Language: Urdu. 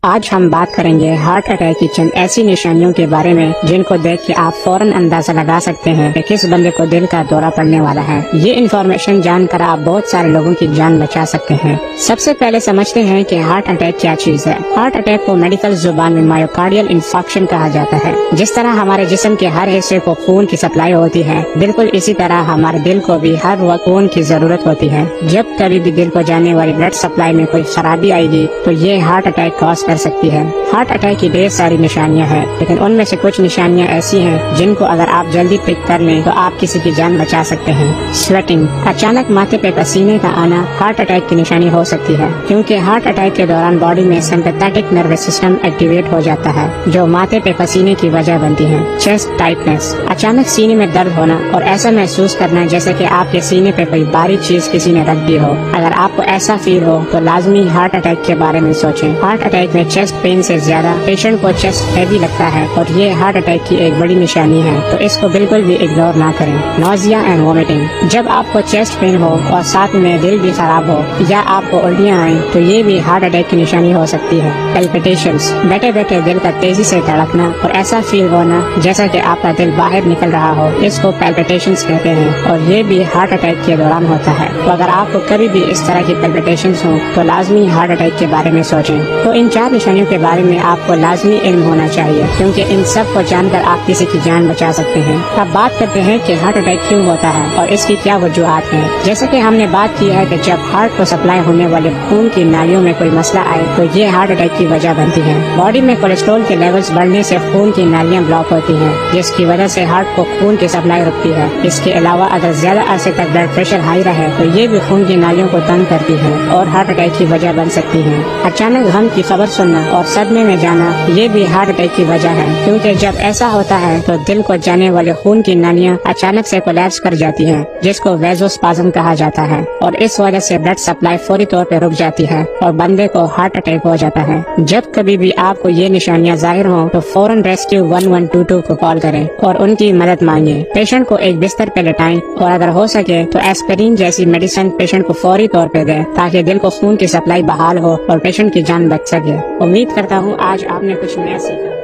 آج ہم بات کریں گے ہارٹ اٹیک کی چند ایسی نشانیوں کے بارے میں جن کو دیکھ کے آپ فوراً اندازہ لگا سکتے ہیں کہ کس بندے کو دل کا دورہ پڑنے والا ہے۔ یہ انفارمیشن جان کر آپ بہت سارے لوگوں کی جان بچا سکتے ہیں۔ سب سے پہلے سمجھتے ہیں کہ ہارٹ اٹیک کیا چیز ہے۔ ہارٹ اٹیک کو میڈیکل زبان میں مایوکارڈیل انفارکشن کہا جاتا ہے۔ جس طرح ہمارے جسم کے ہر حصے کو خون کی سپلائی ہوتی ہے، بالکل اسی طرح ہمارے دل کو بھی ہر وقت خون کی ضرورت ہوتی ہے۔ جب کبھی بھی دل کو جانے والی بلڈ سپلائی میں کوئی خرابی آئے گی تو یہ ہارٹ اٹیک کاز کر سکتی ہے۔ ہارٹ اٹیک کی ڈھیر ساری نشانیاں ہیں، لیکن ان میں سے کچھ نشانیاں ایسی ہیں جن کو اگر آپ جلدی پک کر لیں تو آپ کسی کی جان بچا سکتے ہیں۔ سویٹنگ، اچانک ماتھے پہ پسینے کا آنا ہارٹ اٹیک کی نشانی ہو سکتی ہے، کیونکہ ہارٹ اٹیک کے دوران باڈی میں سمپیتھیٹک نروس سسٹم ایکٹیویٹ ہو جاتا ہے جو ماتھے پہ پسینے کی وجہ بنتی ہے۔ چیسٹ ٹائٹنس، اچانک سینے میں درد ہونا اور ایسا محسوس کرنا جیسے کہ آپ کے سینے پہ کوئی باریک چیز کسی نے رکھ دی ہو۔ اگر آپ کو ایسا فیل ہو تو لازمی ہارٹ اٹیک کے بارے میں سوچیں۔ ہارٹ اٹیک میں چیسٹ پین سے زیادہ پیشنٹ کو چیسٹ ہیوی لگتا ہے اور یہ ہارٹ اٹیک کی ایک بڑی نشانی ہے، تو اس کو بالکل بھی اگنور نہ کریں۔ نوزیا اینڈ وومٹنگ، جب آپ کو چیسٹ پین ہو اور ساتھ میں دل بھی خراب ہو یا آپ کو الٹیاں آئیں تو یہ بھی ہارٹ اٹیک کی نشانی ہو سکتی ہے۔ پیلپیٹیشنز، بیٹھے بیٹھے دل کا تیزی سے دھڑکنا اور ایسا فیل ہونا جیسا کہ آپ کا دل باہر نکل رہا ہو، اس کو پیلپیٹیشنز کہتے ہیں اور یہ بھی ہارٹ اٹیک کے دوران ہوتا ہے۔ تو اگر آپ کو کبھی بھی اس طرح کی پیلپیٹیشنز ہوں تو لازمی ہارٹ اٹیک کے بارے میں سوچیں۔ تو ان 4 نشانیوں کے بارے میں آپ کو لازمی علم ہونا چاہیے، کیونکہ ان سب کو جان کر آپ کسی کی جان بچا سکتے ہیں۔ اب بات کرتے ہیں کہ ہارٹ اٹیک کیوں ہوتا ہے اور اس کی کیا وجوہات ہیں۔ جیسا کہ ہم نے بات کی ہے کہ جب ہارٹ کو سپلائی ہونے والے خون کی نالیوں میں کوئی مسئلہ آئے تو یہ ہارٹ اٹیک کی وجہ بنتی ہے۔ باڈی میں کولیسٹرول کے لیولز بڑھنے سے خون کی نالیاں بلاک ہوتی ہیں، جس کی وجہ سے ہارٹ کو خون کی سپلائی رکتی ہے۔ اس کے علاوہ اگر زیادہ عرصے تک بلڈ پریشر ہائی رہے تو یہ بھی خون کی نالیوں کو تنگ کرتی ہے اور ہارٹ اٹیک کی وجہ بن سکتی ہے۔ اچانک غم کی خبر سننا اور صدمے میں جانا یہ بھی ہارٹ اٹیک کی وجہ ہے، کیونکہ جب ایسا ہوتا ہے تو دل کو جانے والے خون کی نالیاں اچانک سے کولیپس کر جاتی ہیں، جس کو ویزوسپازم کہا جاتا ہے، اور اس وجہ سے بلڈ سپلائی فوری طور پہ رک جاتی ہے اور بندے کو ہارٹ اٹیک ہو جاتا ہے۔ جب کبھی بھی آپ کو یہ نشانیاں ظاہر ہوں تو فوراً ریسکیو 1122 کو کال کریں اور ان کی مدد مانگیں۔ پیشنٹ کو ایک بستر پہ لٹائیں اور اگر ہو سکے تو ایسپرین جیسی میڈیسن پیشنٹ کو فوری طور پہ دیں تاکہ دل کو خون کی سپلائی بحال ہو اور پیشنٹ کی جان بچ سکے۔ امید کرتا ہوں آج آپ نے کچھ نیا سیکھا۔